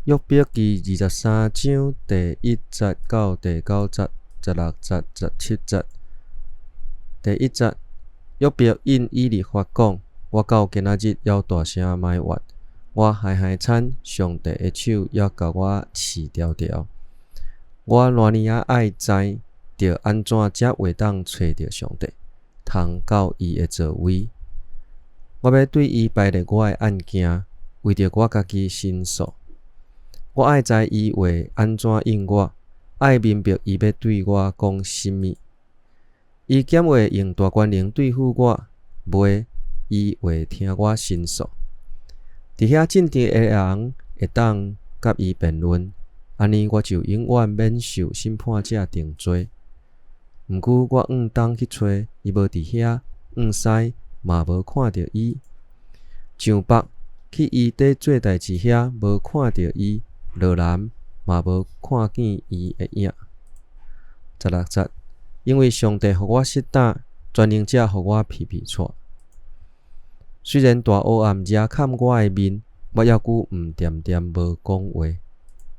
约伯记23章第1节到第9节、16节、17节。第1节，约伯因以利法讲：我到今仔日要大声埋怨，我海惨，上帝的手要甲我饲条条。我偌尼爱知，着安怎才会当找着上帝，通到伊的座位。我要对伊排列我的案件，为着我家己申诉。我爱知伊会安怎应我，爱明白伊要对我讲甚物。伊减会用大权能对付我，袂伊会听我申诉。伫遐正直的人会当甲伊辩论，安尼我就永远免受审判者定罪。毋过我东去找伊，无伫遐；西嘛无看到伊。上北去伊伫做代志遐，无看到伊。落南嘛无看见伊的影。16节，因为上帝互我失胆，全能者互我皮喘。虽然大黑暗遮砍我的面，我抑久毋恬无讲话。